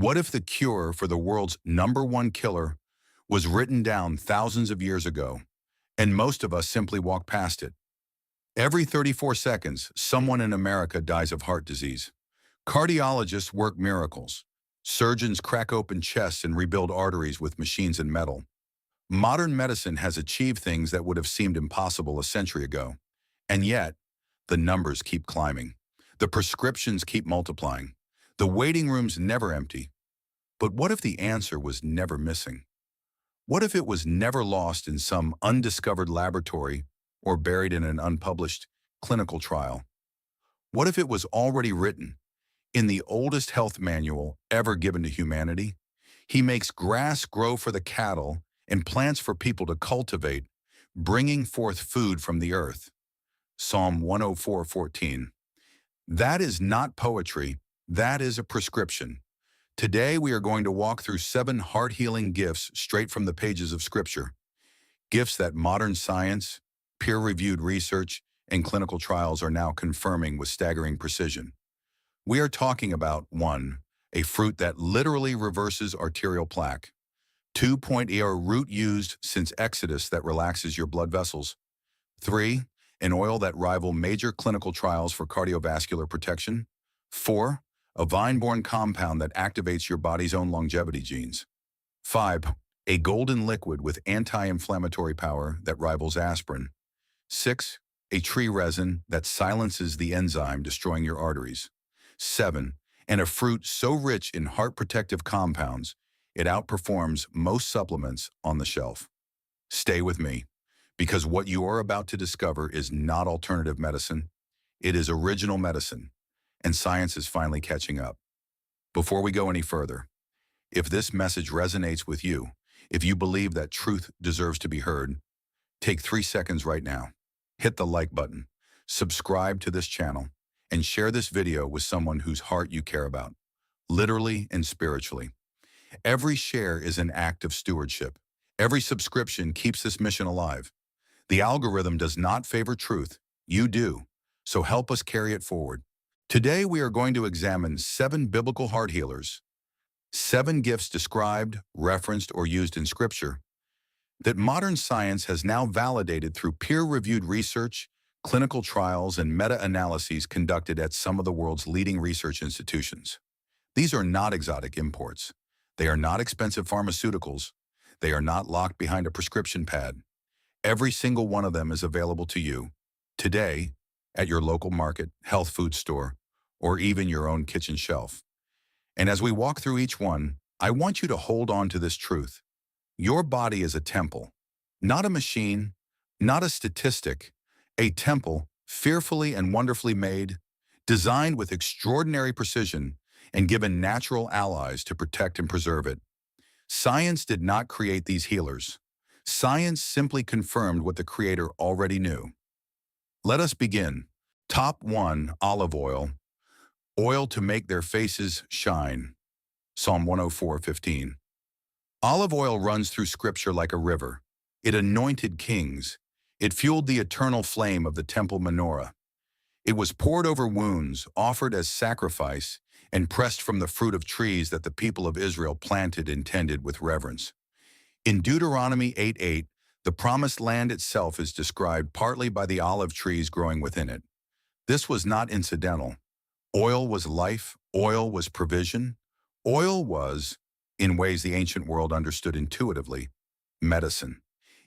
What if the cure for the world's #1 killer was written down thousands of years ago, and most of us simply walk past it? Every 34 seconds, someone in America dies of heart disease. Cardiologists work miracles. Surgeons crack open chests and rebuild arteries with machines and metal. Modern medicine has achieved things that would have seemed impossible a century ago. And yet, the numbers keep climbing. The prescriptions keep multiplying. The waiting rooms never empty. But what if the answer was never missing? What if it was never lost in some undiscovered laboratory or buried in an unpublished clinical trial? What if it was already written in the oldest health manual ever given to humanity? He makes grass grow for the cattle and plants for people to cultivate, bringing forth food from the earth. Psalm 104:14. That is not poetry, that is a prescription. Today we are going to walk through 7 heart-healing gifts straight from the pages of Scripture. Gifts that modern science, peer-reviewed research, and clinical trials are now confirming with staggering precision. We are talking about 1. A fruit that literally reverses arterial plaque. 2. A root used since Exodus that relaxes your blood vessels. 3. An oil that rival major clinical trials for cardiovascular protection. 4. A vine-borne compound that activates your body's own longevity genes. 5. A golden liquid with anti-inflammatory power that rivals aspirin. 6. A tree resin that silences the enzyme destroying your arteries. 7. And a fruit so rich in heart-protective compounds, it outperforms most supplements on the shelf. Stay with me, because what you are about to discover is not alternative medicine. It is original medicine, and science is finally catching up. Before we go any further, if this message resonates with you, if you believe that truth deserves to be heard, take 3 seconds right now. Hit the like button, subscribe to this channel, and share this video with someone whose heart you care about, literally and spiritually. Every share is an act of stewardship. Every subscription keeps this mission alive. The algorithm does not favor truth. You do. So help us carry it forward. Today we are going to examine 7 biblical heart healers, 7 gifts described, referenced, or used in Scripture that modern science has now validated through peer-reviewed research, clinical trials, and meta-analyses conducted at some of the world's leading research institutions. These are not exotic imports. They are not expensive pharmaceuticals. They are not locked behind a prescription pad. Every single one of them is available to you today at your local market, health food store, or even your own kitchen shelf. And as we walk through each one, I want you to hold on to this truth. Your body is a temple, not a machine, not a statistic, a temple fearfully and wonderfully made, designed with extraordinary precision, and given natural allies to protect and preserve it. Science did not create these healers. Science simply confirmed what the Creator already knew. Let us begin. Top 1, olive oil. Oil to make their faces shine. Psalm 104:15. Olive oil runs through Scripture like a river. It anointed kings. It fueled the eternal flame of the temple menorah. It was poured over wounds, offered as sacrifice, and pressed from the fruit of trees that the people of Israel planted and tended with reverence. In Deuteronomy 8:8, the promised land itself is described partly by the olive trees growing within it. This was not incidental. Oil was life, oil was provision, oil was, in ways the ancient world understood intuitively, medicine.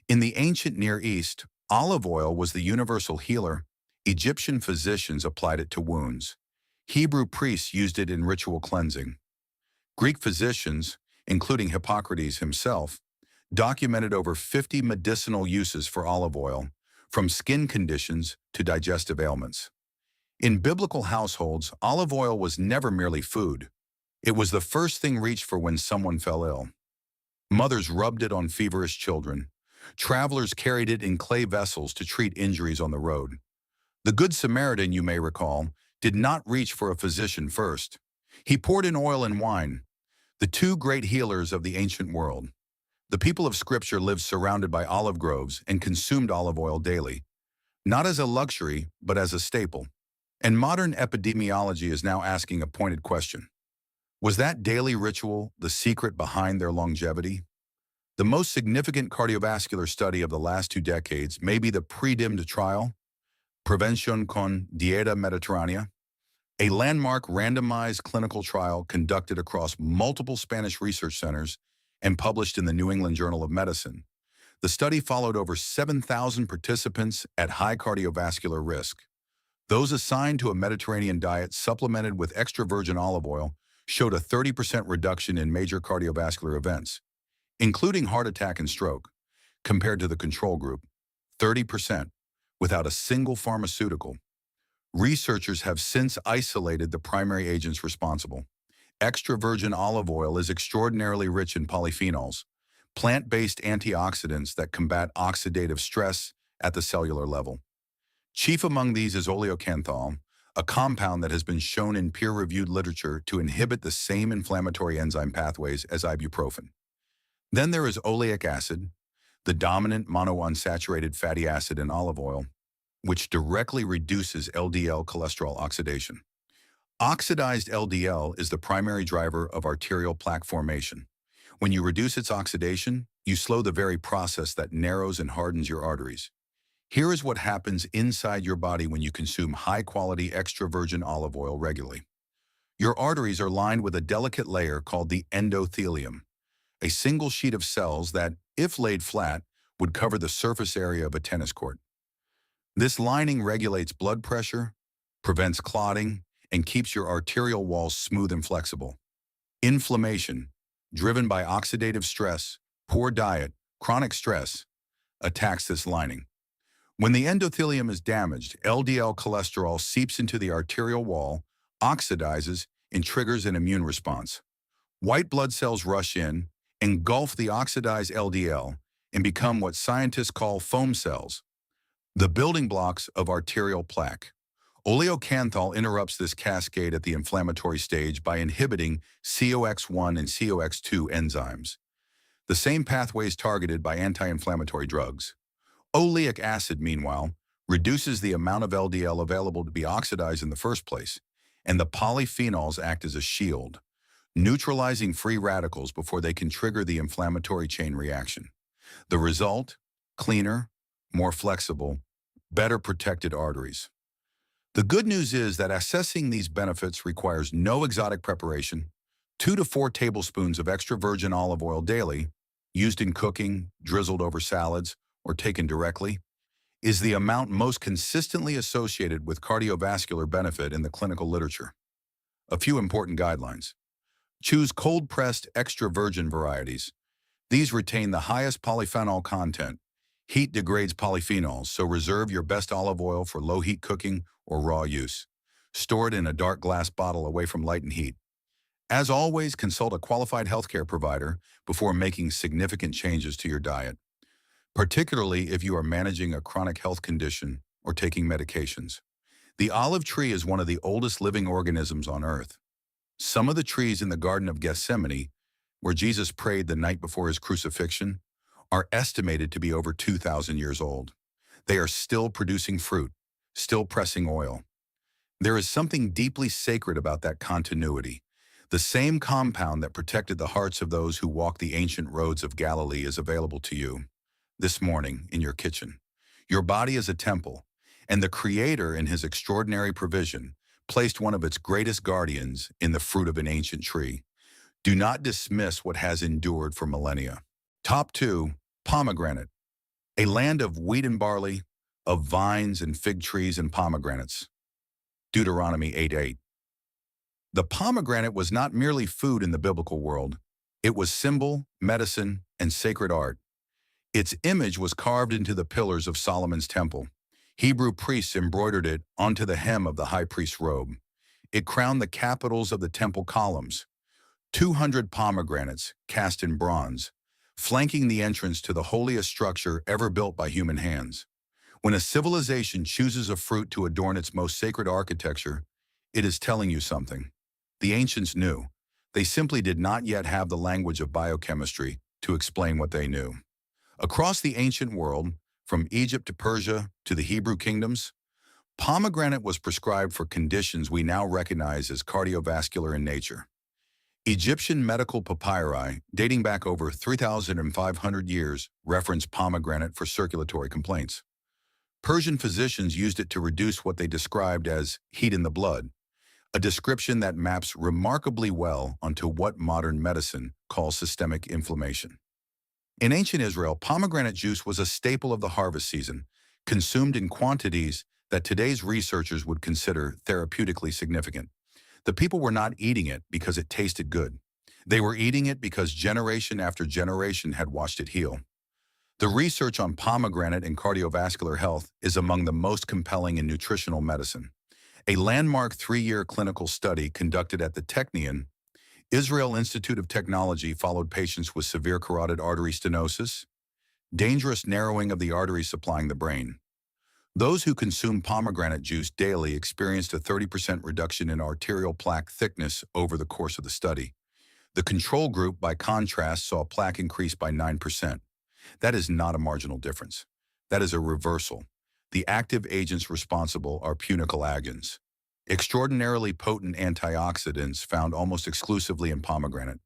In the ancient Near East, olive oil was the universal healer. Egyptian physicians applied it to wounds. Hebrew priests used it in ritual cleansing. Greek physicians, including Hippocrates himself, documented over 50 medicinal uses for olive oil, from skin conditions to digestive ailments. In biblical households, olive oil was never merely food. It was the first thing reached for when someone fell ill. Mothers rubbed it on feverish children. Travelers carried it in clay vessels to treat injuries on the road. The Good Samaritan, you may recall, did not reach for a physician first. He poured in oil and wine, the 2 great healers of the ancient world. The people of Scripture lived surrounded by olive groves and consumed olive oil daily, not as a luxury, but as a staple. And modern epidemiology is now asking a pointed question. Was that daily ritual the secret behind their longevity? The most significant cardiovascular study of the last 2 decades may be the pre-dimmed trial, Prevención con Dieta Mediterránea, a landmark randomized clinical trial conducted across multiple Spanish research centers and published in the New England Journal of Medicine. The study followed over 7,000 participants at high cardiovascular risk. Those assigned to a Mediterranean diet supplemented with extra virgin olive oil showed a 30% reduction in major cardiovascular events, including heart attack and stroke, compared to the control group, 30%, without a single pharmaceutical. Researchers have since isolated the primary agents responsible. Extra virgin olive oil is extraordinarily rich in polyphenols, plant-based antioxidants that combat oxidative stress at the cellular level. Chief among these is oleocanthal, a compound that has been shown in peer-reviewed literature to inhibit the same inflammatory enzyme pathways as ibuprofen. Then there is oleic acid, the dominant monounsaturated fatty acid in olive oil, which directly reduces LDL cholesterol oxidation. Oxidized LDL is the primary driver of arterial plaque formation. When you reduce its oxidation, you slow the very process that narrows and hardens your arteries. Here is what happens inside your body when you consume high-quality extra virgin olive oil regularly. Your arteries are lined with a delicate layer called the endothelium, a single sheet of cells that, if laid flat, would cover the surface area of a tennis court. This lining regulates blood pressure, prevents clotting, and keeps your arterial walls smooth and flexible. Inflammation, driven by oxidative stress, poor diet, chronic stress, attacks this lining. When the endothelium is damaged, LDL cholesterol seeps into the arterial wall, oxidizes, and triggers an immune response. White blood cells rush in, engulf the oxidized LDL, and become what scientists call foam cells, the building blocks of arterial plaque. Oleocanthal interrupts this cascade at the inflammatory stage by inhibiting COX-1 and COX-2 enzymes, the same pathways targeted by anti-inflammatory drugs. Oleic acid, meanwhile, reduces the amount of LDL available to be oxidized in the first place, and the polyphenols act as a shield, neutralizing free radicals before they can trigger the inflammatory chain reaction. The result? Cleaner, more flexible, better protected arteries. The good news is that assessing these benefits requires no exotic preparation. 2 to 4 tablespoons of extra virgin olive oil daily, used in cooking, drizzled over salads, or taken directly, is the amount most consistently associated with cardiovascular benefit in the clinical literature. A few important guidelines. Choose cold-pressed extra virgin varieties. These retain the highest polyphenol content. Heat degrades polyphenols, so reserve your best olive oil for low-heat cooking or raw use. Store it in a dark glass bottle away from light and heat. As always, consult a qualified healthcare provider before making significant changes to your diet, particularly if you are managing a chronic health condition or taking medications. The olive tree is one of the oldest living organisms on Earth. Some of the trees in the Garden of Gethsemane, where Jesus prayed the night before his crucifixion, are estimated to be over 2,000 years old. They are still producing fruit, still pressing oil. There is something deeply sacred about that continuity. The same compound that protected the hearts of those who walked the ancient roads of Galilee is available to you this morning in your kitchen. Your body is a temple, and the Creator, in his extraordinary provision, placed one of its greatest guardians in the fruit of an ancient tree. Do not dismiss what has endured for millennia. Top 2, pomegranate. A land of wheat and barley, of vines and fig trees and pomegranates. Deuteronomy 8:8. The pomegranate was not merely food in the biblical world. It was symbol, medicine, and sacred art. Its image was carved into the pillars of Solomon's temple. Hebrew priests embroidered it onto the hem of the high priest's robe. It crowned the capitals of the temple columns. 200 pomegranates, cast in bronze, flanking the entrance to the holiest structure ever built by human hands. When a civilization chooses a fruit to adorn its most sacred architecture, it is telling you something. The ancients knew. They simply did not yet have the language of biochemistry to explain what they knew. Across the ancient world, from Egypt to Persia to the Hebrew kingdoms, pomegranate was prescribed for conditions we now recognize as cardiovascular in nature. Egyptian medical papyri, dating back over 3,500 years, reference pomegranate for circulatory complaints. Persian physicians used it to reduce what they described as heat in the blood, a description that maps remarkably well onto what modern medicine calls systemic inflammation. In ancient Israel, pomegranate juice was a staple of the harvest season, consumed in quantities that today's researchers would consider therapeutically significant. The people were not eating it because it tasted good. They were eating it because generation after generation had watched it heal. The research on pomegranate and cardiovascular health is among the most compelling in nutritional medicine. A landmark 3-year clinical study conducted at the Technion, Israel Institute of Technology followed patients with severe carotid artery stenosis, dangerous narrowing of the arteries supplying the brain. Those who consumed pomegranate juice daily experienced a 30% reduction in arterial plaque thickness over the course of the study. The control group, by contrast, saw plaque increase by 9%. That is not a marginal difference. That is a reversal. The active agents responsible are punicalagins, extraordinarily potent antioxidants found almost exclusively in pomegranate.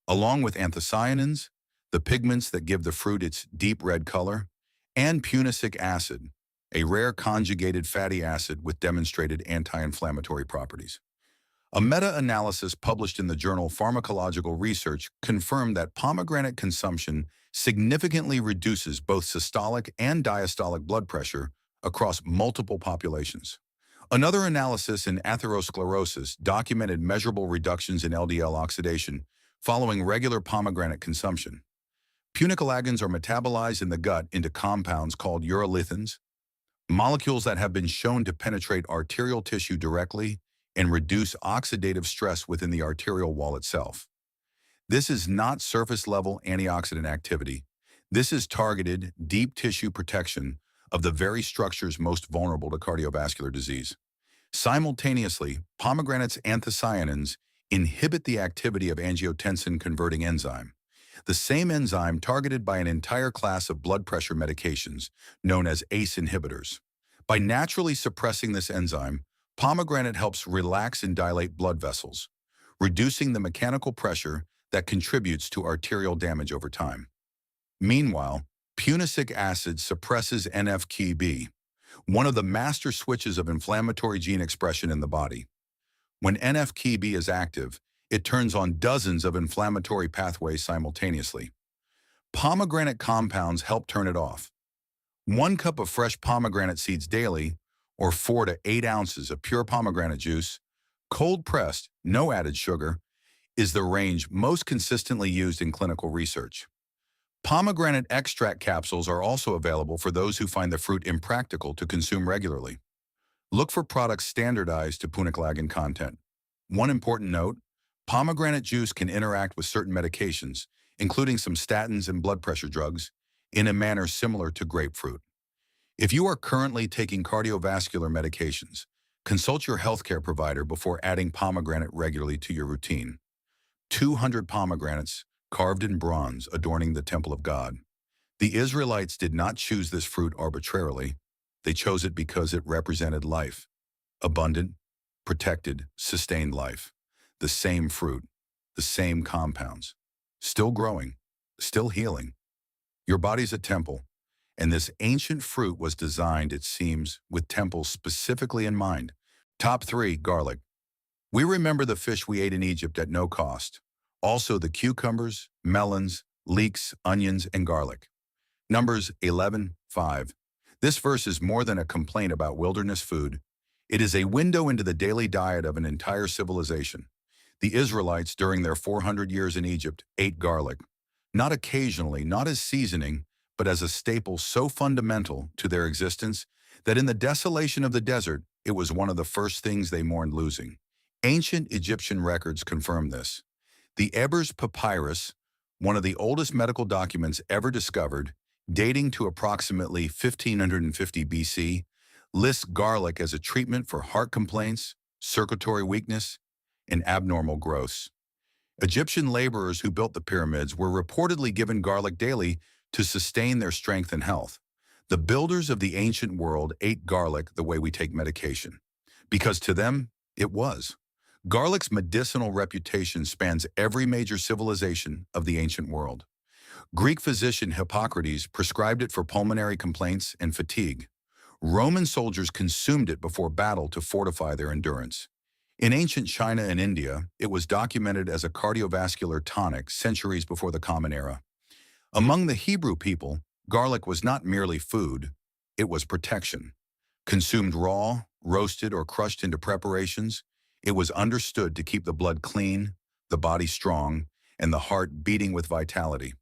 Along with anthocyanins, the pigments that give the fruit its deep red color, and punicic acid, a rare conjugated fatty acid with demonstrated anti-inflammatory properties. A meta-analysis published in the journal Pharmacological Research confirmed that pomegranate consumption significantly reduces both systolic and diastolic blood pressure across multiple populations. Another analysis in atherosclerosis documented measurable reductions in LDL oxidation following regular pomegranate consumption. Punicalagins are metabolized in the gut into compounds called urolithins, molecules that have been shown to penetrate arterial tissue directly and reduce oxidative stress within the arterial wall itself. This is not surface-level antioxidant activity. This is targeted, deep tissue protection of the very structures most vulnerable to cardiovascular disease. Simultaneously, pomegranate's anthocyanins inhibit the activity of angiotensin-converting enzyme, the same enzyme targeted by an entire class of blood pressure medications known as ACE inhibitors. By naturally suppressing this enzyme, pomegranate helps relax and dilate blood vessels, reducing the mechanical pressure that contributes to arterial damage over time. Meanwhile, punicic acid suppresses NF-κB, one of the master switches of inflammatory gene expression in the body. When NF-κB is active, it turns on dozens of inflammatory pathways simultaneously. Pomegranate compounds help turn it off. 1 cup of fresh pomegranate seeds daily, or 4 to 8 ounces of pure pomegranate juice, cold-pressed, no added sugar, is the range most consistently used in clinical research. Pomegranate extract capsules are also available for those who find the fruit impractical to consume regularly. Look for products standardized to punicalagin content. One important note, pomegranate juice can interact with certain medications, including some statins and blood pressure drugs, in a manner similar to grapefruit. If you are currently taking cardiovascular medications, consult your healthcare provider before adding pomegranate regularly to your routine. 200 pomegranates, carved in bronze, adorning the temple of God. The Israelites did not choose this fruit arbitrarily. They chose it because it represented life. Abundant, protected, sustained life. The same fruit, the same compounds. Still growing, still healing. Your body's a temple, and this ancient fruit was designed, it seems, with temples specifically in mind. Top 3, garlic. We remember the fish we ate in Egypt at no cost. Also the cucumbers, melons, leeks, onions, and garlic. Numbers 11:5. This verse is more than a complaint about wilderness food. It is a window into the daily diet of an entire civilization. The Israelites, during their 400 years in Egypt, ate garlic. Not occasionally, not as seasoning, but as a staple so fundamental to their existence that in the desolation of the desert, it was one of the first things they mourned losing. Ancient Egyptian records confirm this. The Ebers Papyrus, one of the oldest medical documents ever discovered, dating to approximately 1550 BC, lists garlic as a treatment for heart complaints, circulatory weakness, and abnormal growths. Egyptian laborers who built the pyramids were reportedly given garlic daily to sustain their strength and health. The builders of the ancient world ate garlic the way we take medication, because to them, it was. Garlic's medicinal reputation spans every major civilization of the ancient world. Greek physician Hippocrates prescribed it for pulmonary complaints and fatigue. Roman soldiers consumed it before battle to fortify their endurance. In ancient China and India, it was documented as a cardiovascular tonic centuries before the Common Era. Among the Hebrew people, garlic was not merely food, it was protection. Consumed raw, roasted, or crushed into preparations, it was understood to keep the blood clean, the body strong, and the heart beating with vitality.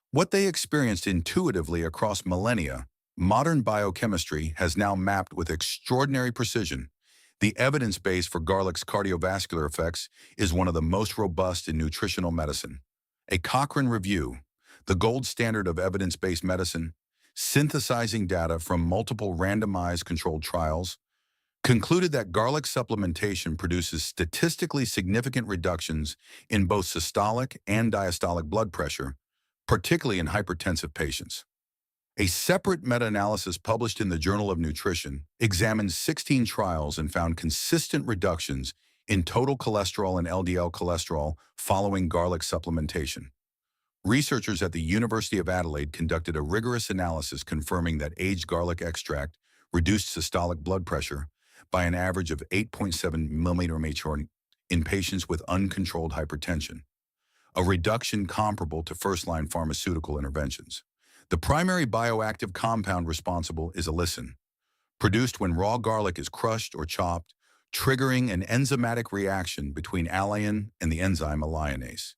What they experienced intuitively across millennia, modern biochemistry has now mapped with extraordinary precision. The evidence base for garlic's cardiovascular effects is one of the most robust in nutritional medicine. A Cochrane review, the gold standard of evidence-based medicine, synthesizing data from multiple randomized controlled trials, concluded that garlic supplementation produces statistically significant reductions in both systolic and diastolic blood pressure, particularly in hypertensive patients. A separate meta-analysis published in the Journal of Nutrition examined 16 trials and found consistent reductions in total cholesterol and LDL cholesterol following garlic supplementation. Researchers at the University of Adelaide conducted a rigorous analysis confirming that aged garlic extract reduced systolic blood pressure by an average of 8.7 mmHg in patients with uncontrolled hypertension, a reduction comparable to first-line pharmaceutical interventions. The primary bioactive compound responsible is allicin, produced when raw garlic is crushed or chopped, triggering an enzymatic reaction between allicin and the enzyme alliinase.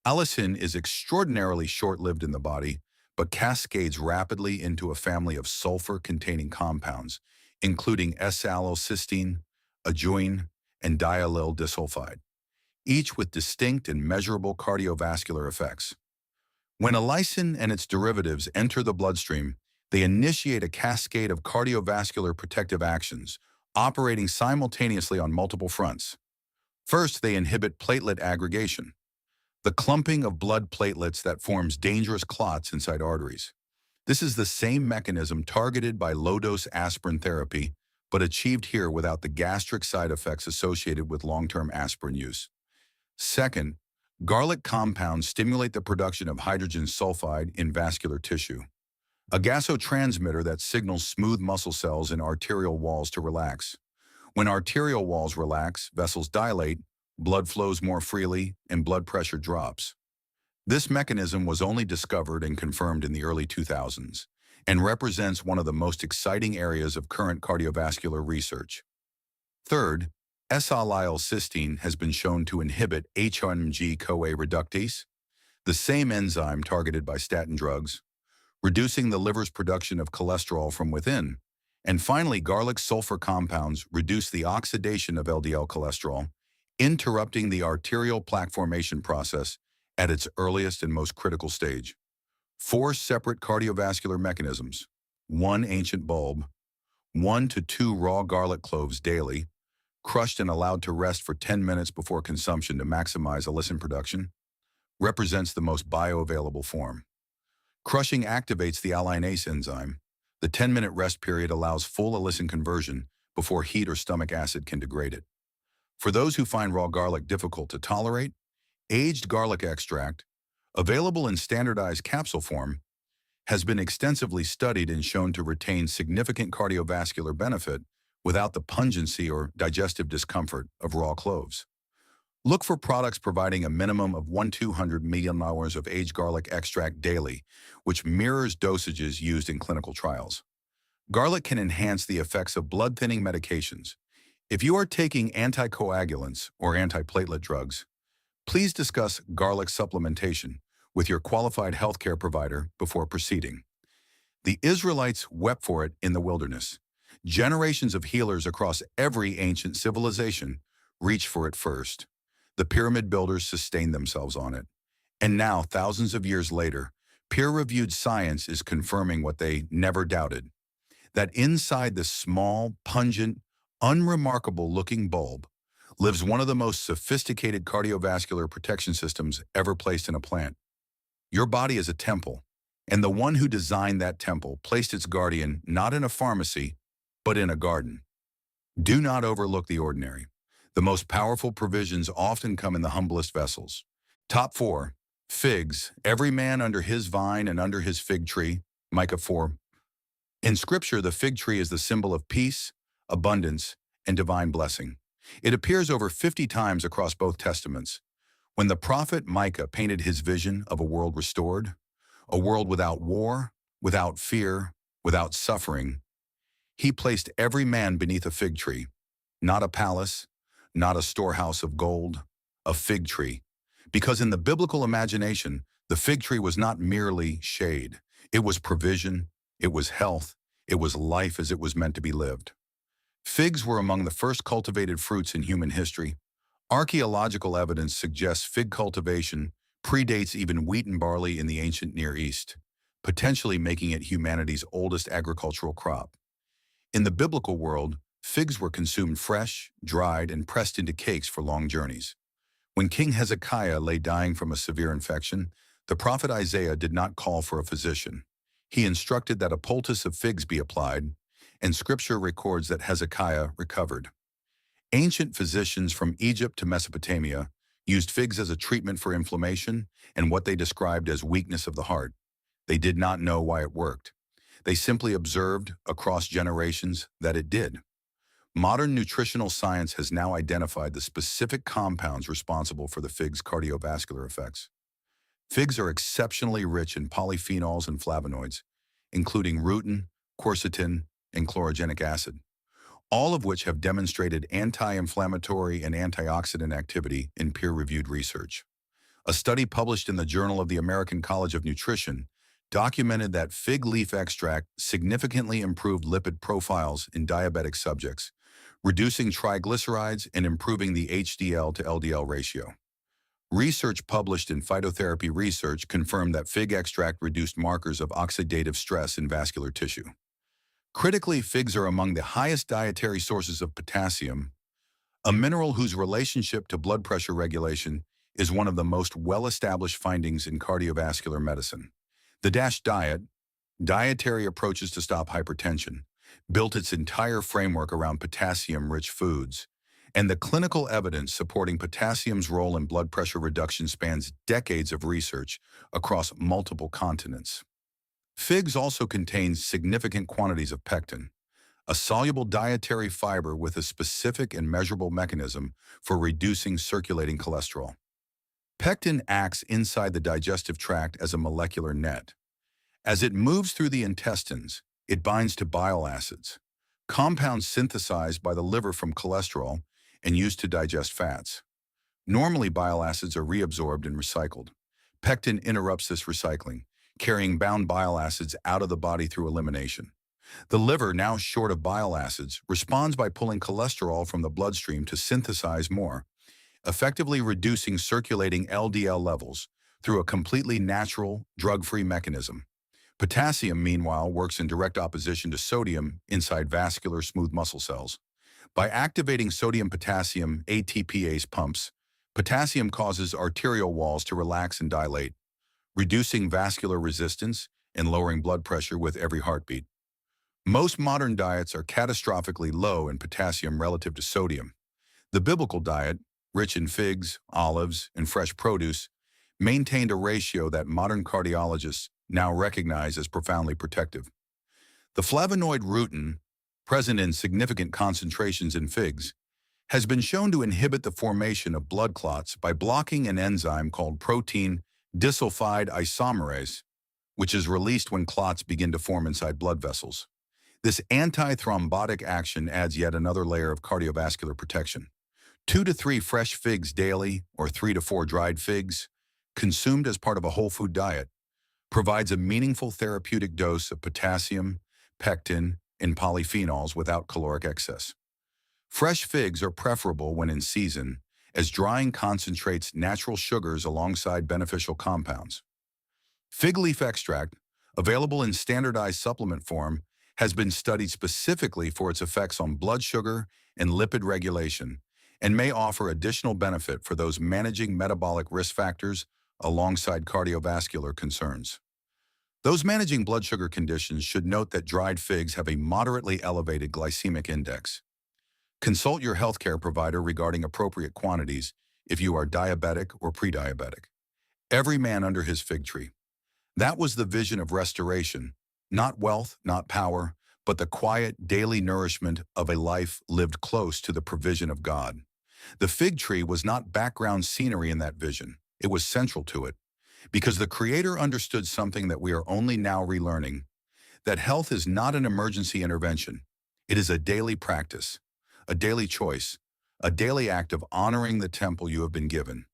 Allicin is extraordinarily short-lived in the body, but cascades rapidly into a family of sulfur-containing compounds, including S-allylcysteine, ajoin, and diallyl disulfide, each with distinct and measurable cardiovascular effects. When allicin and its derivatives enter the bloodstream, they initiate a cascade of cardiovascular protective actions, operating simultaneously on multiple fronts. First, they inhibit platelet aggregation, the clumping of blood platelets that forms dangerous clots inside arteries. This is the same mechanism targeted by low-dose aspirin therapy, but achieved here without the gastric side effects associated with long-term aspirin use. Second, garlic compounds stimulate the production of hydrogen sulfide in vascular tissue, a gasotransmitter that signals smooth muscle cells in arterial walls to relax. When arterial walls relax, vessels dilate, blood flows more freely, and blood pressure drops. This mechanism was only discovered and confirmed in the early 2000s and represents one of the most exciting areas of current cardiovascular research. Third, S-allylcysteine has been shown to inhibit HMG-CoA reductase, the same enzyme targeted by statin drugs, reducing the liver's production of cholesterol from within. And finally, garlic sulfur compounds reduce the oxidation of LDL cholesterol, interrupting the arterial plaque formation process at its earliest and most critical stage. 4 separate cardiovascular mechanisms: 1 ancient bulb, 1 to 2 raw garlic cloves daily, crushed and allowed to rest for 10 minutes before consumption to maximize allicin production, represents the most bioavailable form. Crushing activates the alliinase enzyme. The 10-minute rest period allows full allicin conversion before heat or stomach acid can degrade it. For those who find raw garlic difficult to tolerate, aged garlic extract, available in standardized capsule form, has been extensively studied and shown to retain significant cardiovascular benefit without the pungency or digestive discomfort of raw cloves. Look for products providing a minimum of 1-200 milliliters of aged garlic extract daily, which mirrors dosages used in clinical trials. Garlic can enhance the effects of blood-thinning medications. If you are taking anticoagulants or antiplatelet drugs, please discuss garlic supplementation with your qualified healthcare provider before proceeding. The Israelites wept for it in the wilderness. Generations of healers across every ancient civilization reached for it first. The pyramid builders sustained themselves on it. And now, thousands of years later, peer-reviewed science is confirming what they never doubted: that inside this small, pungent, unremarkable-looking bulb lives one of the most sophisticated cardiovascular protection systems ever placed in a plant. Your body is a temple, and the one who designed that temple placed its guardian not in a pharmacy, but in a garden. Do not overlook the ordinary. The most powerful provisions often come in the humblest vessels. Top 4. Figs. Every man under his vine and under his fig tree. Micah 4. In Scripture, the fig tree is the symbol of peace, abundance, and divine blessing. It appears over 50 times across both testaments. When the prophet Micah painted his vision of a world restored, a world without war, without fear, without suffering, he placed every man beneath a fig tree, not a palace, not a storehouse of gold, a fig tree. Because in the biblical imagination, the fig tree was not merely shade. It was provision, it was health, it was life as it was meant to be lived. Figs were among the first cultivated fruits in human history. Archaeological evidence suggests fig cultivation predates even wheat and barley in the ancient Near East, potentially making it humanity's oldest agricultural crop. In the biblical world, figs were consumed fresh, dried, and pressed into cakes for long journeys. When King Hezekiah lay dying from a severe infection, the prophet Isaiah did not call for a physician. He instructed that a poultice of figs be applied, and Scripture records that Hezekiah recovered. Ancient physicians from Egypt to Mesopotamia used figs as a treatment for inflammation and what they described as weakness of the heart. They did not know why it worked. They simply observed across generations that it did. Modern nutritional science has now identified the specific compounds responsible for the fig's cardiovascular effects. Figs are exceptionally rich in polyphenols and flavonoids, including rutin, quercetin, and chlorogenic acid, all of which have demonstrated anti-inflammatory and antioxidant activity in peer-reviewed research. A study published in the Journal of the American College of Nutrition documented that fig leaf extract significantly improved lipid profiles in diabetic subjects, reducing triglycerides and improving the HDL to LDL ratio. Research published in Phytotherapy Research confirmed that fig extract reduced markers of oxidative stress in vascular tissue. Critically, figs are among the highest dietary sources of potassium, a mineral whose relationship to blood pressure regulation is one of the most well-established findings in cardiovascular medicine. The DASH diet, Dietary Approaches to Stop Hypertension, built its entire framework around potassium-rich foods, and the clinical evidence supporting potassium's role in blood pressure reduction spans decades of research across multiple continents. Figs also contain significant quantities of pectin, a soluble dietary fiber with a specific and measurable mechanism for reducing circulating cholesterol. Pectin acts inside the digestive tract as a molecular net. As it moves through the intestines, it binds to bile acids, compounds synthesized by the liver from cholesterol and used to digest fats. Normally, bile acids are reabsorbed and recycled. Pectin interrupts this recycling, carrying bound bile acids out of the body through elimination. The liver, now short of bile acids, responds by pulling cholesterol from the bloodstream to synthesize more, effectively reducing circulating LDL levels through a completely natural, drug-free mechanism. Potassium, meanwhile, works in direct opposition to sodium inside vascular smooth muscle cells. By activating sodium-potassium ATPase pumps, potassium causes arterial walls to relax and dilate, reducing vascular resistance and lowering blood pressure with every heartbeat. Most modern diets are catastrophically low in potassium relative to sodium. The biblical diet, rich in figs, olives, and fresh produce, maintained a ratio that modern cardiologists now recognize as profoundly protective. The flavonoid rutin, present in significant concentrations in figs, has been shown to inhibit the formation of blood clots by blocking an enzyme called protein disulfide isomerase, which is released when clots begin to form inside blood vessels. This anti-thrombotic action adds yet another layer of cardiovascular protection. 2 to 3 fresh figs daily, or 3 to 4 dried figs, consumed as part of a whole food diet, provides a meaningful therapeutic dose of potassium, pectin, and polyphenols without caloric excess. Fresh figs are preferable when in season, as drying concentrates natural sugars alongside beneficial compounds. Fig leaf extract, available in standardized supplement form, has been studied specifically for its effects on blood sugar and lipid regulation, and may offer additional benefit for those managing metabolic risk factors alongside cardiovascular concerns. Those managing blood sugar conditions should note that dried figs have a moderately elevated glycemic index. Consult your healthcare provider regarding appropriate quantities if you are diabetic or pre-diabetic. Every man under his fig tree. That was the vision of restoration, not wealth, not power, but the quiet daily nourishment of a life lived close to the provision of God. The fig tree was not background scenery in that vision. It was central to it, because the Creator understood something that we are only now relearning, that health is not an emergency intervention. It is a daily practice, a daily choice, a daily act of honoring the temple you have been given.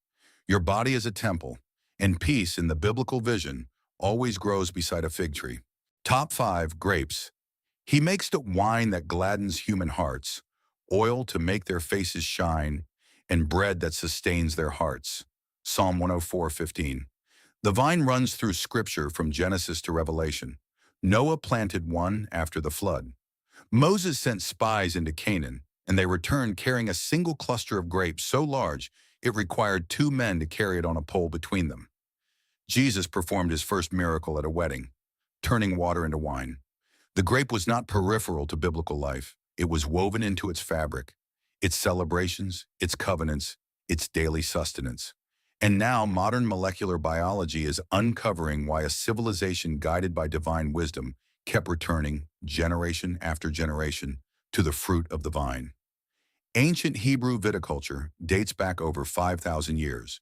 Your body is a temple, and peace in the biblical vision always grows beside a fig tree. Top 5, grapes. He makes the wine that gladdens human hearts, oil to make their faces shine, and bread that sustains their hearts. Psalm 104:15. The vine runs through Scripture from Genesis to Revelation. Noah planted one after the flood. Moses sent spies into Canaan, and they returned carrying a single cluster of grapes so large it required 2 men to carry it on a pole between them. Jesus performed his first miracle at a wedding, turning water into wine. The grape was not peripheral to biblical life. It was woven into its fabric, its celebrations, its covenants, its daily sustenance. And now modern molecular biology is uncovering why a civilization guided by divine wisdom kept returning, generation after generation, to the fruit of the vine. Ancient Hebrew viticulture dates back over 5,000 years.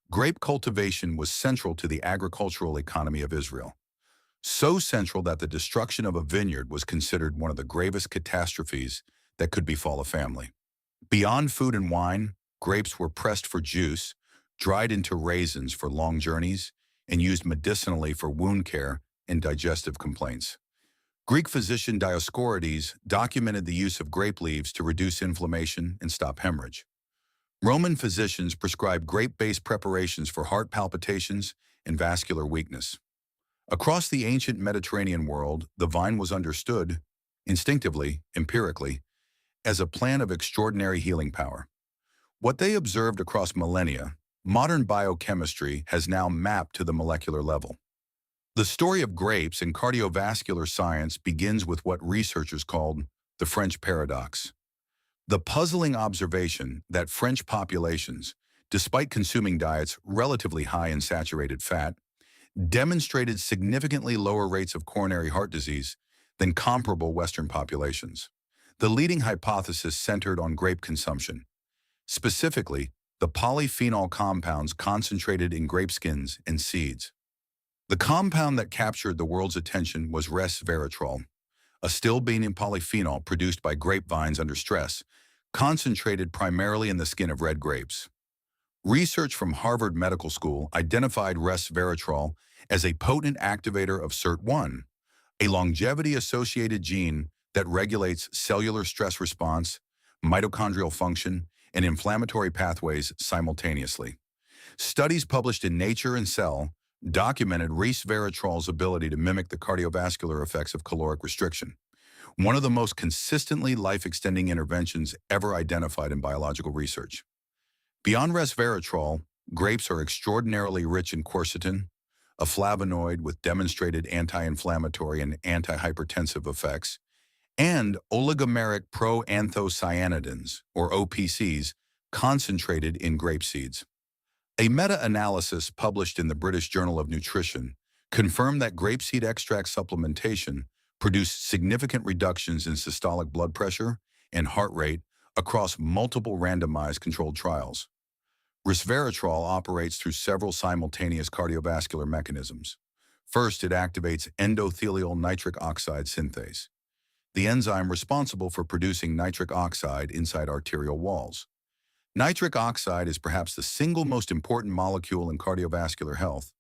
Grape cultivation was central to the agricultural economy of Israel. So central that the destruction of a vineyard was considered one of the gravest catastrophes that could befall a family. Beyond food and wine, grapes were pressed for juice, dried into raisins for long journeys, and used medicinally for wound care and digestive complaints. Greek physician Dioscorides documented the use of grape leaves to reduce inflammation and stop hemorrhage. Roman physicians prescribed grape-based preparations for heart palpitations and vascular weakness. Across the ancient Mediterranean world, the vine was understood, instinctively, empirically, as a plant of extraordinary healing power. What they observed across millennia, modern biochemistry has now mapped to the molecular level. The story of grapes and cardiovascular science begins with what researchers called the French paradox. The puzzling observation that French populations, despite consuming diets relatively high in saturated fat, demonstrated significantly lower rates of coronary heart disease than comparable Western populations. The leading hypothesis centered on grape consumption, specifically the polyphenol compounds concentrated in grape skins and seeds. The compound that captured the world's attention was resveratrol, a still-being polyphenol produced by grapevines under stress, concentrated primarily in the skin of red grapes. Research from Harvard Medical School identified resveratrol as a potent activator of SIRT1, a longevity-associated gene that regulates cellular stress response, mitochondrial function, and inflammatory pathways simultaneously. Studies published in Nature and Cell documented resveratrol's ability to mimic the cardiovascular effects of caloric restriction, one of the most consistently life-extending interventions ever identified in biological research. Beyond resveratrol, grapes are extraordinarily rich in quercetin, a flavonoid with demonstrated anti-inflammatory and antihypertensive effects, and oligomeric proanthocyanidins, or OPCs, concentrated in grape seeds. A meta-analysis published in the British Journal of Nutrition confirmed that grapeseed extract supplementation produced significant reductions in systolic blood pressure and heart rate across multiple randomized controlled trials. Resveratrol operates through several simultaneous cardiovascular mechanisms. First, it activates endothelial nitric oxide synthase, the enzyme responsible for producing nitric oxide inside arterial walls. Nitric oxide is perhaps the single most important molecule in cardiovascular health.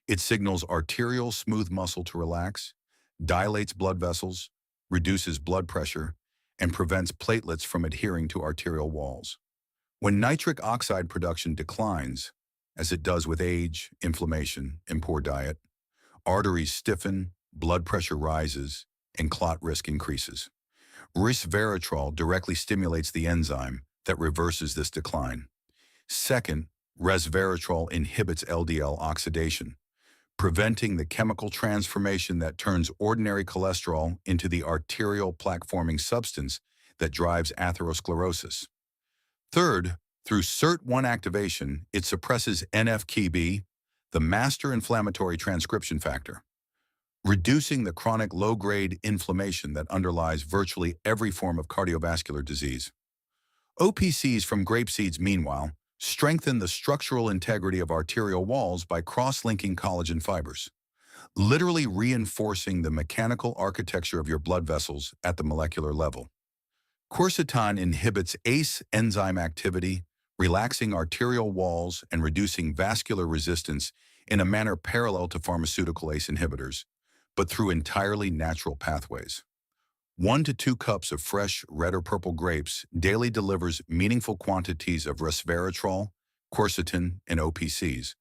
It signals arterial smooth muscle to relax, dilates blood vessels, reduces blood pressure, and prevents platelets from adhering to arterial walls. When nitric oxide production declines, as it does with age, inflammation, and poor diet, arteries stiffen, blood pressure rises, and clot risk increases. Resveratrol directly stimulates the enzyme that reverses this decline. Second, resveratrol inhibits LDL oxidation, preventing the chemical transformation that turns ordinary cholesterol into the arterial plaque-forming substance that drives atherosclerosis. Third, through SIRT1 activation, it suppresses NF-κB, the master inflammatory transcription factor, reducing the chronic low-grade inflammation that underlies virtually every form of cardiovascular disease. OPCs from grape seeds, meanwhile, strengthen the structural integrity of arterial walls by cross-linking collagen fibers, literally reinforcing the mechanical architecture of your blood vessels at the molecular level. Quercetin inhibits ACE enzyme activity, relaxing arterial walls and reducing vascular resistance in a manner parallel to pharmaceutical ACE inhibitors, but through entirely natural pathways. 1 to 2 cups of fresh red or purple grapes daily delivers meaningful quantities of resveratrol, quercetin, and OPCs,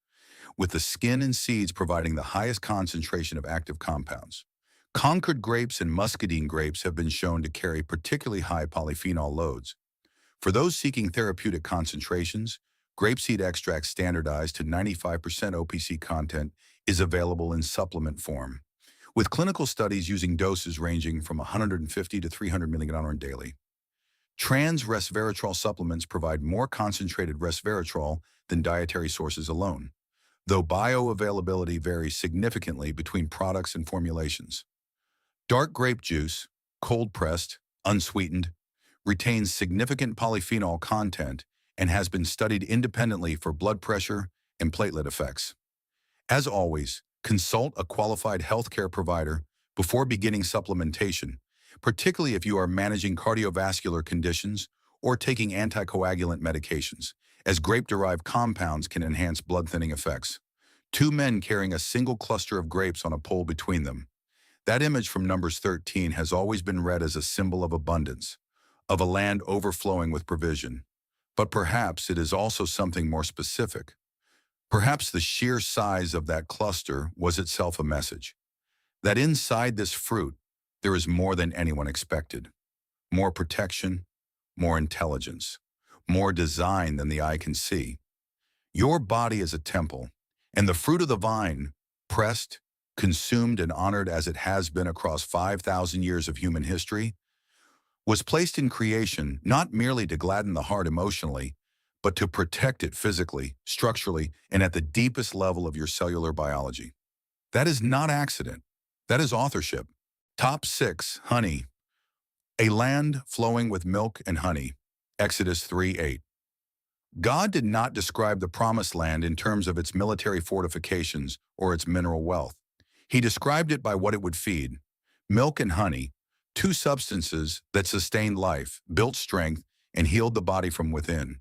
with the skin and seeds providing the highest concentration of active compounds. Concord grapes and muscadine grapes have been shown to carry particularly high polyphenol loads. For those seeking therapeutic concentrations, grapeseed extract standardized to 95% OPC content is available in supplement form, with clinical studies using doses ranging from 150 to 300 mg daily. Trans resveratrol supplements provide more concentrated resveratrol than dietary sources alone, though bioavailability varies significantly between products and formulations. Dark grape juice, cold-pressed, unsweetened, retains significant polyphenol content and has been studied independently for blood pressure and platelet effects. As always, consult a qualified healthcare provider before beginning supplementation, particularly if you are managing cardiovascular conditions or taking anticoagulant medications, as grape-derived compounds can enhance blood-thinning effects. 2 men carrying a single cluster of grapes on a pole between them. That image from Numbers 13 has always been read as a symbol of abundance, of a land overflowing with provision. But perhaps it is also something more specific. Perhaps the sheer size of that cluster was itself a message, that inside this fruit there is more than anyone expected. More protection, more intelligence, more design than the eye can see. Your body is a temple, and the fruit of the vine, pressed, consumed, and honored as it has been across 5,000 years of human history, was placed in creation not merely to gladden the heart emotionally, but to protect it physically, structurally, and at the deepest level of your cellular biology. That is not accident. That is authorship. Top 6, honey. A land flowing with milk and honey. Exodus 3:8. God did not describe the promised land in terms of its military fortifications or its mineral wealth. He described it by what it would feed. Milk and honey, 2 substances that sustained life, built strength, and healed the body from within.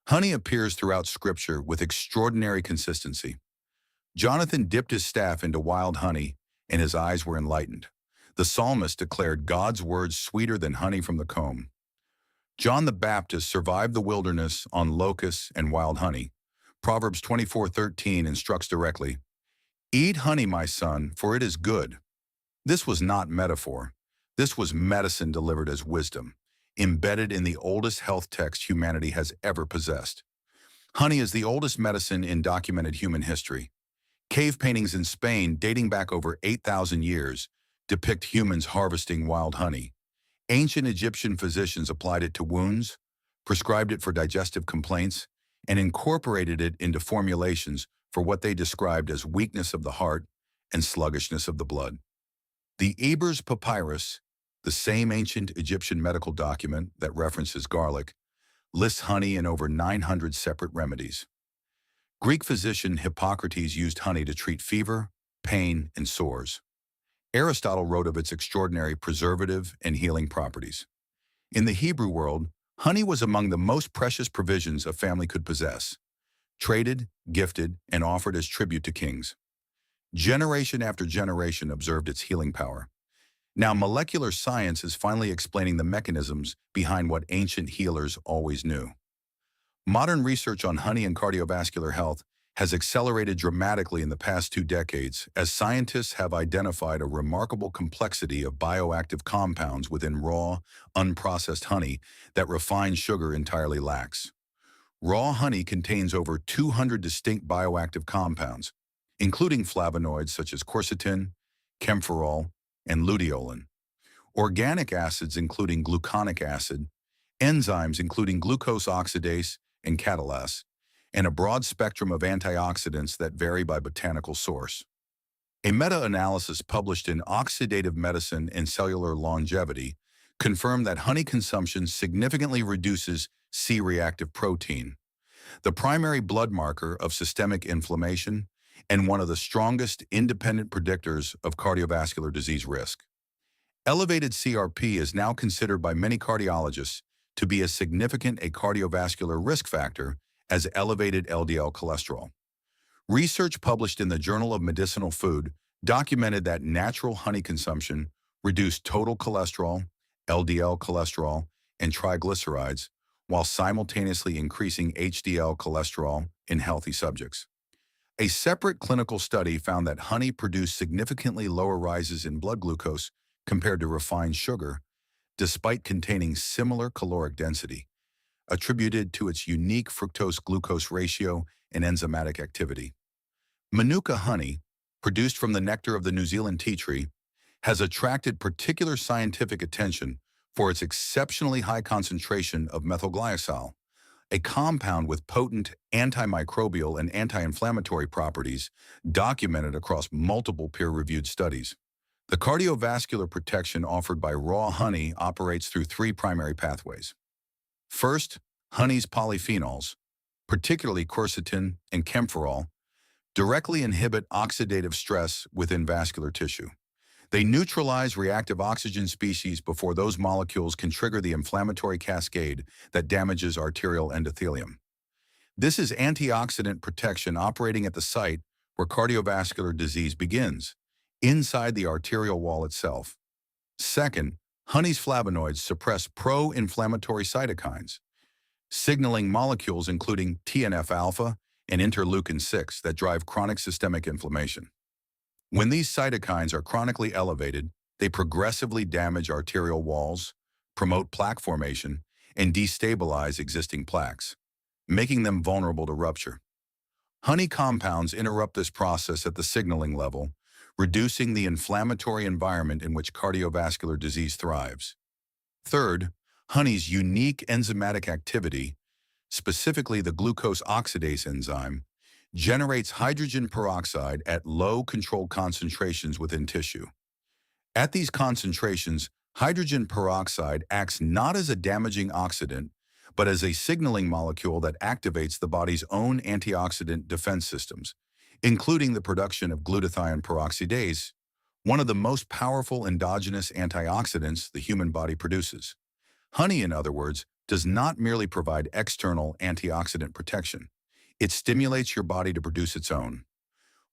Honey appears throughout Scripture with extraordinary consistency. Jonathan dipped his staff into wild honey, and his eyes were enlightened. The psalmist declared God's words sweeter than honey from the comb. John the Baptist survived the wilderness on locusts and wild honey. Proverbs 24:13 instructs directly, "Eat honey, my son, for it is good." This was not metaphor. This was medicine delivered as wisdom, embedded in the oldest health text humanity has ever possessed. Honey is the oldest medicine in documented human history. Cave paintings in Spain, dating back over 8,000 years, depict humans harvesting wild honey. Ancient Egyptian physicians applied it to wounds, prescribed it for digestive complaints, and incorporated it into formulations for what they described as weakness of the heart and sluggishness of the blood. The Ebers Papyrus, the same ancient Egyptian medical document that references garlic, lists honey in over 900 separate remedies. Greek physician Hippocrates used honey to treat fever, pain, and sores. Aristotle wrote of its extraordinary preservative and healing properties. In the Hebrew world, honey was among the most precious provisions a family could possess, traded, gifted, and offered as tribute to kings. Generation after generation observed its healing power. Now, molecular science is finally explaining the mechanisms behind what ancient healers always knew. Modern research on honey and cardiovascular health has accelerated dramatically in the past 2 decades as scientists have identified a remarkable complexity of bioactive compounds within raw, unprocessed honey that refined sugar entirely lacks. Raw honey contains over 200 distinct bioactive compounds, including flavonoids such as quercetin, camphorol, and luteolin. organic acids including gluconic acid, enzymes including glucose oxidase and catalase, and a broad spectrum of antioxidants that vary by botanical source. A meta-analysis published in Oxidative Medicine and Cellular Longevity confirmed that honey consumption significantly reduces C-reactive protein, the primary blood marker of systemic inflammation and one of the strongest independent predictors of cardiovascular disease risk. Elevated CRP is now considered by many cardiologists to be as significant a cardiovascular risk factor as elevated LDL cholesterol. Research published in the Journal of Medicinal Food documented that natural honey consumption reduced total cholesterol, LDL cholesterol, and triglycerides while simultaneously increasing HDL cholesterol in healthy subjects. A separate clinical study found that honey produced significantly lower rises in blood glucose compared to refined sugar, despite containing similar caloric density, attributed to its unique fructose-glucose ratio and enzymatic activity. Manuka honey, produced from the nectar of the New Zealand tea tree, has attracted particular scientific attention for its exceptionally high concentration of methylglycol, a compound with potent antimicrobial and anti-inflammatory properties documented across multiple peer-reviewed studies. The cardiovascular protection offered by raw honey operates through three primary pathways. First, honey's polyphenols, particularly quercetin and camphorol, directly inhibit oxidative stress within vascular tissue. They neutralize reactive oxygen species before those molecules can trigger the inflammatory cascade that damages arterial endothelium. This is antioxidant protection operating at the site where cardiovascular disease begins, inside the arterial wall itself. Second, honey's flavonoids suppress pro-inflammatory cytokines, signaling molecules including TNF-alpha and interleukin-6 that drive chronic systemic inflammation. When these cytokines are chronically elevated, they progressively damage arterial walls, promote plaque formation, and destabilize existing plaques, making them vulnerable to rupture. Honey compounds interrupt this process at the signaling level, reducing the inflammatory environment in which cardiovascular disease thrives. Third, honey's unique enzymatic activity, specifically the glucose oxidase enzyme, generates hydrogen peroxide at low controlled concentrations within tissue. At these concentrations, hydrogen peroxide acts not as a damaging oxidant, but as a signaling molecule that activates the body's own antioxidant defense systems, including the production of glutathione peroxidase, one of the most powerful endogenous antioxidants the human body produces. Honey, in other words, does not merely provide external antioxidant protection. It stimulates your body to produce its own.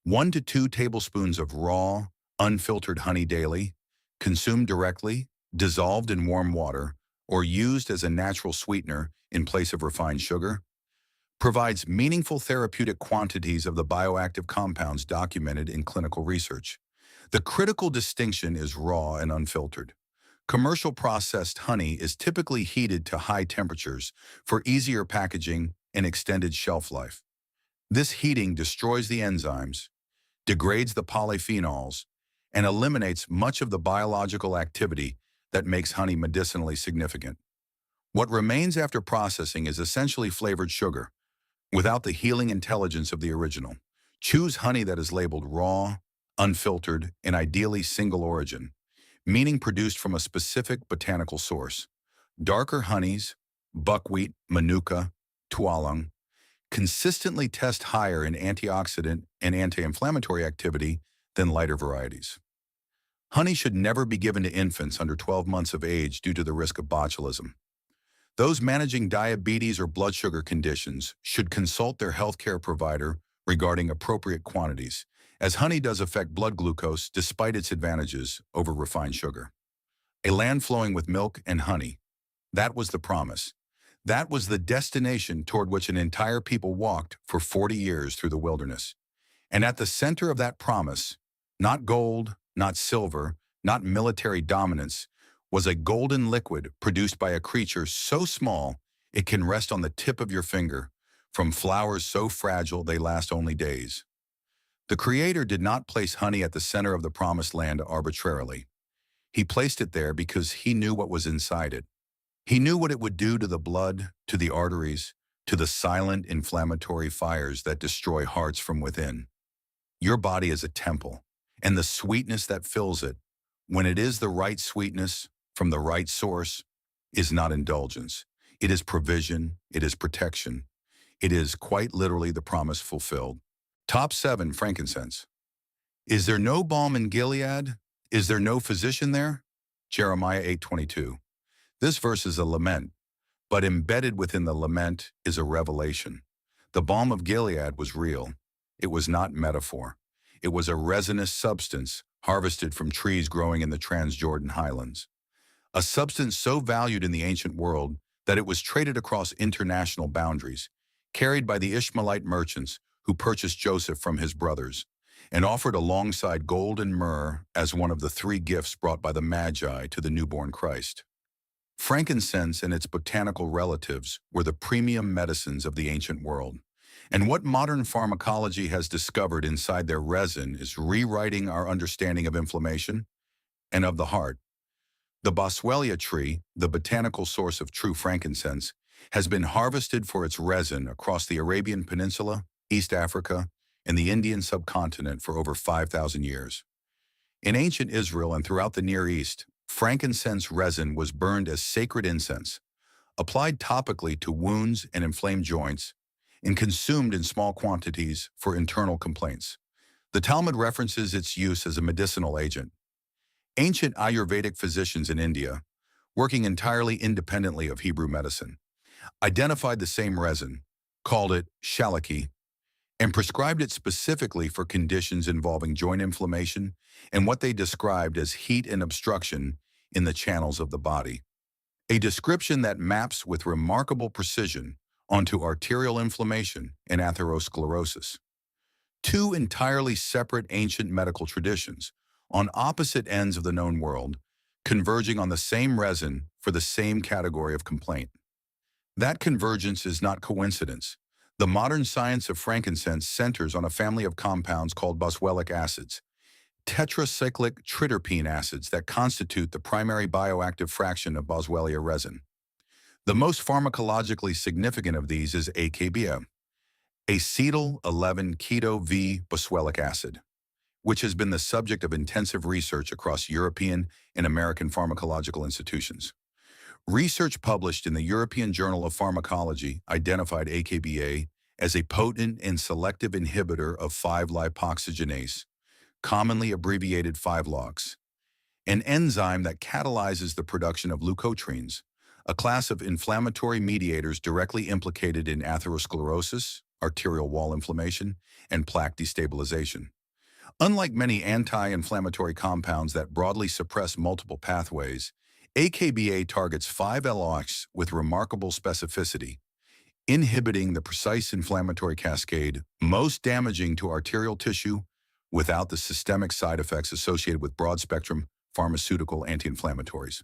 1 to 2 tablespoons of raw, unfiltered honey daily, consumed directly, dissolved in warm water, or used as a natural sweetener in place of refined sugar, provides meaningful therapeutic quantities of the bioactive compounds documented in clinical research. The critical distinction is raw and unfiltered. Commercial processed honey is typically heated to high temperatures for easier packaging and extended shelf life. This heating destroys the enzymes, degrades the polyphenols, and eliminates much of the biological activity that makes honey medicinally significant. What remains after processing is essentially flavored sugar, without the healing intelligence of the original. Choose honey that is labeled raw, unfiltered, and ideally single origin, meaning produced from a specific botanical source. Darker honeys, buckwheat, manuka, tuolung, consistently test higher in antioxidant and anti-inflammatory activity than lighter varieties. Honey should never be given to infants under 12 months of age due to the risk of botulism. Those managing diabetes or blood sugar conditions should consult their healthcare provider regarding appropriate quantities, as honey does affect blood glucose despite its advantages over refined sugar. A land flowing with milk and honey. That was the promise. That was the destination toward which an entire people walked for 40 years through the wilderness. And at the center of that promise, not gold, not silver, not military dominance, was a golden liquid produced by a creature so small it can rest on the tip of your finger, from flowers so fragile they last only days. The Creator did not place honey at the center of the promised land arbitrarily. He placed it there because he knew what was inside it. He knew what it would do to the blood, to the arteries, to the silent inflammatory fires that destroy hearts from within. Your body is a temple, and the sweetness that fills it, when it is the right sweetness from the right source, is not indulgence. It is provision, it is protection. It is quite literally the promise fulfilled. Top 7, frankincense. Is there no balm in Gilead? Is there no physician there? Jeremiah 8:22. This verse is a lament, but embedded within the lament is a revelation. The balm of Gilead was real. It was not metaphor. It was a resinous substance harvested from trees growing in the Transjordan highlands. A substance so valued in the ancient world that it was traded across international boundaries, carried by the Ishmaelite merchants who purchased Joseph from his brothers, and offered alongside gold and myrrh as one of the 3 gifts brought by the Magi to the newborn Christ. Frankincense and its botanical relatives were the premium medicines of the ancient world, and what modern pharmacology has discovered inside their resin is rewriting our understanding of inflammation and of the heart. The Boswellia tree, the botanical source of true frankincense, has been harvested for its resin across the Arabian Peninsula, East Africa, and the Indian subcontinent for over 5,000 years. In ancient Israel and throughout the Near East, frankincense resin was burned as sacred incense, applied topically to wounds and inflamed joints, and consumed in small quantities for internal complaints. The Talmud references its use as a medicinal agent. Ancient Ayurvedic physicians in India, working entirely independently of Hebrew medicine, identified the same resin, called it shalaki, and prescribed it specifically for conditions involving joint inflammation and what they described as heat and obstruction in the channels of the body. A description that maps with remarkable precision onto arterial inflammation and atherosclerosis. 2 entirely separate ancient medical traditions, on opposite ends of the known world, converging on the same resin for the same category of complaint. That convergence is not coincidence. The modern science of frankincense centers on a family of compounds called boswellic acids, tetracyclic triterpene acids that constitute the primary bioactive fraction of Boswellia resin. The most pharmacologically significant of these is AKBA, acetyl-11-keto-V-boswellic acid, which has been the subject of intensive research across European and American pharmacological institutions. Research published in the European Journal of Pharmacology identified AKBA as a potent and selective inhibitor of 5-lipoxygenase, commonly abbreviated 5-LOX, an enzyme that catalyzes the production of leukotrienes, a class of inflammatory mediators directly implicated in atherosclerosis, arterial wall inflammation, and plaque destabilization. Unlike many anti-inflammatory compounds that broadly suppress multiple pathways, AKBA targets 5-LOX with remarkable specificity, inhibiting the precise inflammatory cascade most damaging to arterial tissue without the systemic side effects associated with broad-spectrum pharmaceutical anti-inflammatories.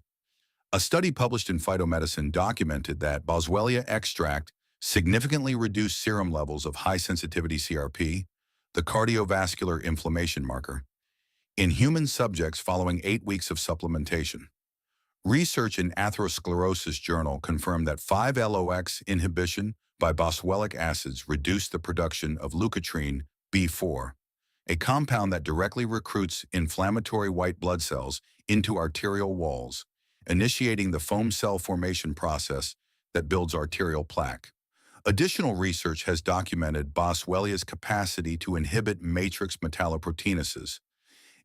A study published in Phytomedicine documented that Boswellia extract significantly reduced serum levels of high-sensitivity CRP, the cardiovascular inflammation marker, in human subjects following 8 weeks of supplementation. Research in Atherosclerosis Journal confirmed that 5-LOX inhibition by boswellic acids reduced the production of leukotriene B4, a compound that directly recruits inflammatory white blood cells into arterial walls, initiating the foam cell formation process that builds arterial plaque. Additional research has documented Boswellia's capacity to inhibit matrix metalloproteinases,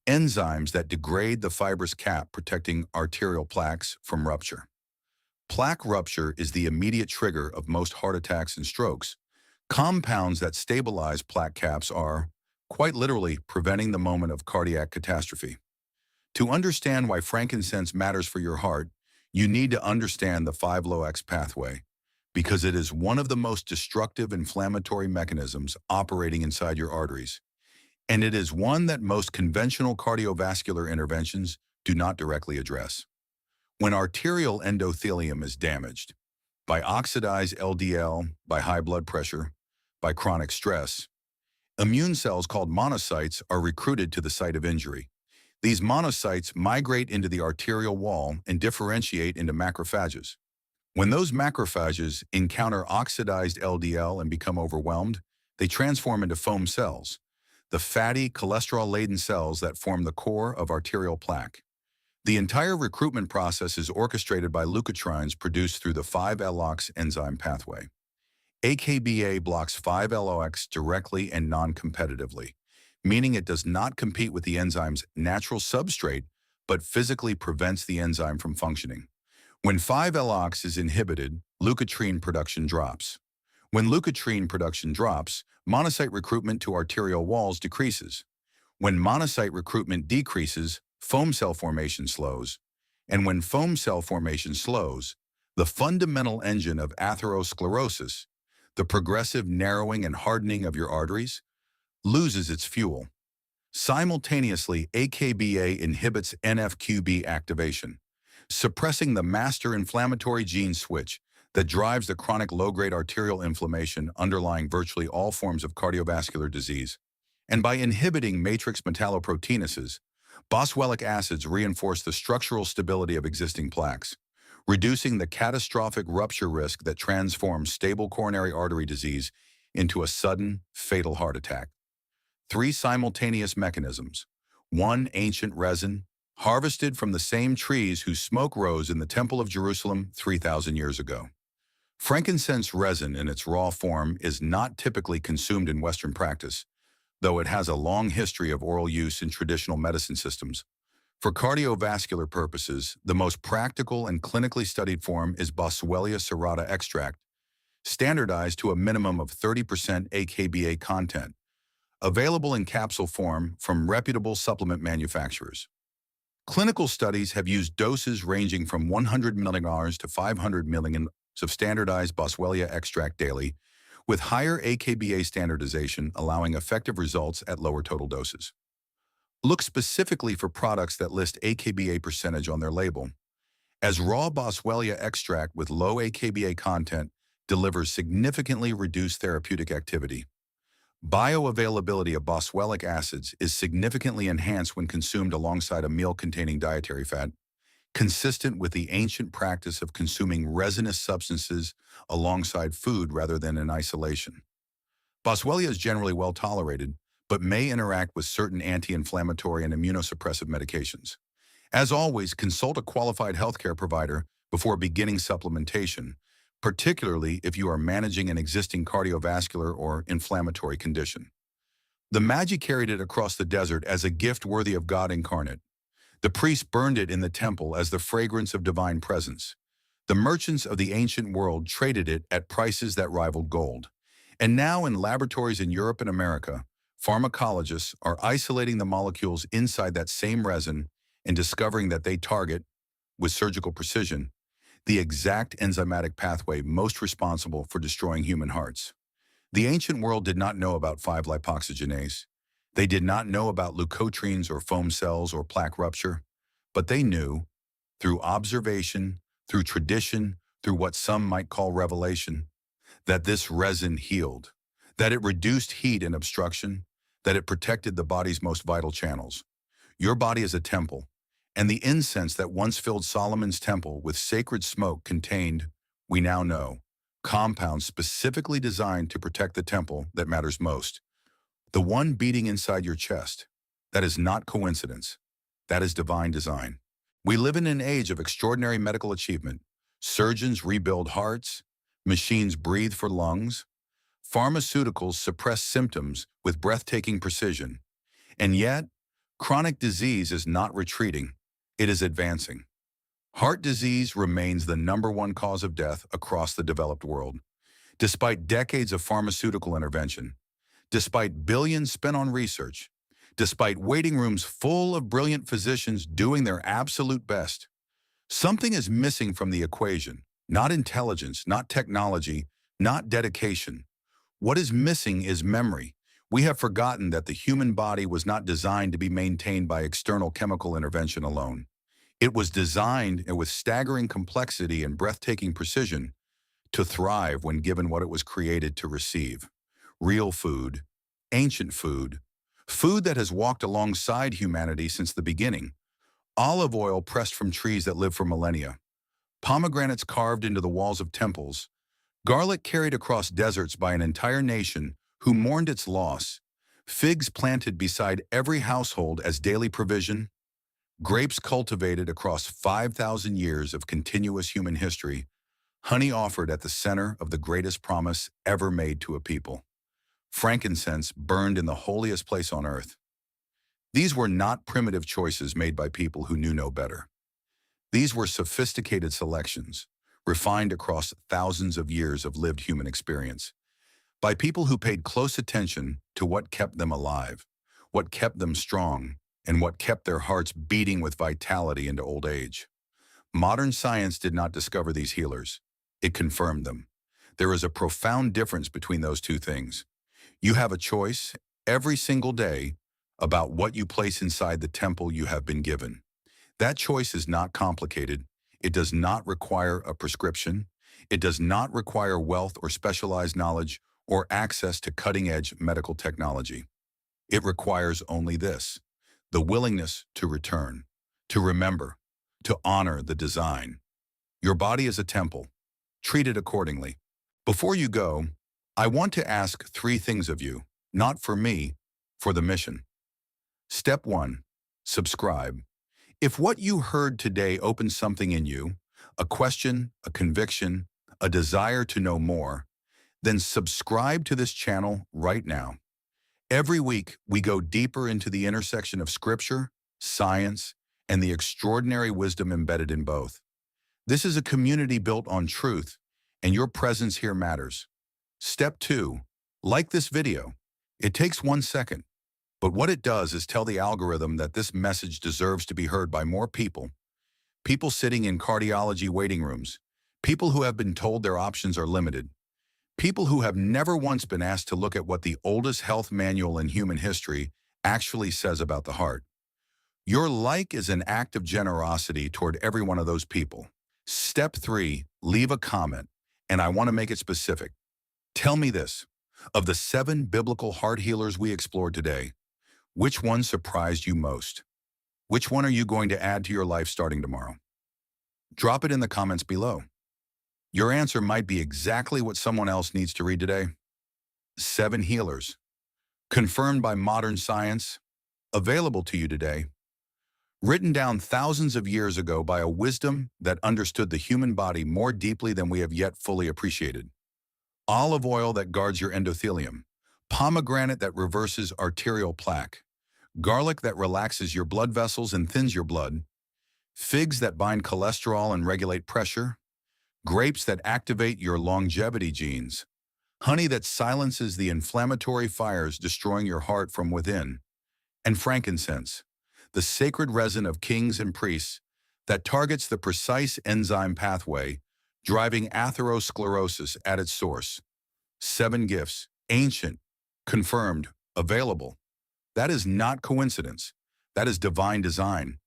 enzymes that degrade the fibrous cap protecting arterial plaques from rupture. Plaque rupture is the immediate trigger of most heart attacks and strokes. Compounds that stabilize plaque caps are, quite literally, preventing the moment of cardiac catastrophe. To understand why frankincense matters for your heart, you need to understand the 5-LOX pathway, because it is one of the most destructive inflammatory mechanisms operating inside your arteries. And it is one that most conventional cardiovascular interventions do not directly address. When arterial endothelium is damaged by oxidized LDL, by high blood pressure, by chronic stress, immune cells called monocytes are recruited to the site of injury. These monocytes migrate into the arterial wall and differentiate into macrophages. When those macrophages encounter oxidized LDL and become overwhelmed, they transform into foam cells, the fatty, cholesterol-laden cells that form the core of arterial plaque. The entire recruitment process is orchestrated by leukotrienes produced through the 5-LOX enzyme pathway. AKBA blocks 5-LOX directly and non-competitively, meaning it does not compete with the enzyme's natural substrate, but physically prevents the enzyme from functioning. When 5-LOX is inhibited, leukotriene production drops. When leukotriene production drops, monocyte recruitment to arterial walls decreases. When monocyte recruitment decreases, foam cell formation slows. And when foam cell formation slows, the fundamental engine of atherosclerosis, the progressive narrowing and hardening of your arteries, loses its fuel. Simultaneously, AKBA inhibits NF-κB activation, suppressing the master inflammatory gene switch that drives the chronic low-grade arterial inflammation underlying virtually all forms of cardiovascular disease. And by inhibiting matrix metalloproteinases, boswellic acids reinforce the structural stability of existing plaques, reducing the catastrophic rupture risk that transforms stable coronary artery disease into a sudden, fatal heart attack. 3 simultaneous mechanisms. 1. Ancient resin, harvested from the same trees whose smoke rose in the Temple of Jerusalem 3,000 years ago. Frankincense resin in its raw form is not typically consumed in Western practice, though it has a long history of oral use in traditional medicine systems. For cardiovascular purposes, the most practical and clinically studied form is Boswellia serrata extract, standardized to a minimum of 30% AKBA content, available in capsule form from reputable supplement manufacturers. Clinical studies have used doses ranging from 100 mg to 500 mg of standardized Boswellia extract daily, with higher AKBA standardization allowing effective results at lower total doses. Look specifically for products that list AKBA percentage on their label, as raw Boswellia extract with low AKBA content delivers significantly reduced therapeutic activity. Bioavailability of boswellic acids is significantly enhanced when consumed alongside a meal containing dietary fat, consistent with the ancient practice of consuming resinous substances alongside food rather than in isolation. Boswellia is generally well tolerated, but may interact with certain anti-inflammatory and immunosuppressive medications. As always, consult a qualified healthcare provider before beginning supplementation, particularly if you are managing an existing cardiovascular or inflammatory condition. The Magi carried it across the desert as a gift worthy of God incarnate. The priests burned it in the temple as the fragrance of divine presence. The merchants of the ancient world traded it at prices that rivaled gold. And now in laboratories in Europe and America, pharmacologists are isolating the molecules inside that same resin and discovering that they target, with surgical precision, the exact enzymatic pathway most responsible for destroying human hearts. The ancient world did not know about 5-lipoxygenase. They did not know about leukotrienes or foam cells or plaque rupture, but they knew, through observation, through tradition, through what some might call revelation, that this resin healed, that it reduced heat and obstruction, that it protected the body's most vital channels. Your body is a temple, and the incense that once filled Solomon's temple with sacred smoke contained, we now know, compounds specifically designed to protect the temple that matters most. The one beating inside your chest. That is not coincidence. That is divine design. We live in an age of extraordinary medical achievement. Surgeons rebuild hearts, machines breathe for lungs, pharmaceuticals suppress symptoms with breathtaking precision. And yet, chronic disease is not retreating. It is advancing. Heart disease remains the #1 cause of death across the developed world. Despite decades of pharmaceutical intervention, despite billions spent on research, despite waiting rooms full of brilliant physicians doing their absolute best, something is missing from the equation. Not intelligence, not technology, not dedication. What is missing is memory. We have forgotten that the human body was not designed to be maintained by external chemical intervention alone. It was designed, and with staggering complexity and breathtaking precision, to thrive when given what it was created to receive: real food, ancient food, Food that has walked alongside humanity since the beginning. Olive oil pressed from trees that lived for millennia. Pomegranates carved into the walls of temples. Garlic carried across deserts by an entire nation who mourned its loss. Figs planted beside every household as daily provision. Grapes cultivated across 5,000 years of continuous human history. Honey offered at the center of the greatest promise ever made to a people. Frankincense burned in the holiest place on earth. These were not primitive choices made by people who knew no better. These were sophisticated selections, refined across thousands of years of lived human experience, by people who paid close attention to what kept them alive, what kept them strong, and what kept their hearts beating with vitality into old age. Modern science did not discover these healers. It confirmed them. There is a profound difference between those two things. You have a choice every single day about what you place inside the temple you have been given. That choice is not complicated. It does not require a prescription. It does not require wealth or specialized knowledge or access to cutting-edge medical technology. It requires only this: the willingness to return, to remember, to honor the design. Your body is a temple. Treat it accordingly. Before you go, I want to ask 3 things of you, not for me, for the mission. Step 1, subscribe. If what you heard today opens something in you, a question, a conviction, a desire to know more, then subscribe to this channel right now. Every week, we go deeper into the intersection of scripture, science, and the extraordinary wisdom embedded in both. This is a community built on truth, and your presence here matters. Step 2, like this video. It takes 1 second, but what it does is tell the algorithm that this message deserves to be heard by more people. People sitting in cardiology waiting rooms, people who have been told their options are limited, people who have never once been asked to look at what the oldest health manual in human history actually says about the heart. Your like is an act of generosity toward every one of those people. Step 3, leave a comment, and I want to make it specific. Tell me this: of the 7 biblical heart healers we explored today, which one surprised you most? Which one are you going to add to your life starting tomorrow? Drop it in the comments below. Your answer might be exactly what someone else needs to read today. 7 healers, confirmed by modern science, available to you today, written down thousands of years ago by a wisdom that understood the human body more deeply than we have yet fully appreciated. Olive oil that guards your endothelium, pomegranate that reverses arterial plaque, garlic that relaxes your blood vessels and thins your blood, figs that bind cholesterol and regulate pressure, grapes that activate your longevity genes, honey that silences the inflammatory fires destroying your heart from within, and frankincense, the sacred resin of kings and priests that targets the precise enzyme pathway driving atherosclerosis at its source. 7 gifts, ancient, confirmed, available. That is not coincidence. That is divine design.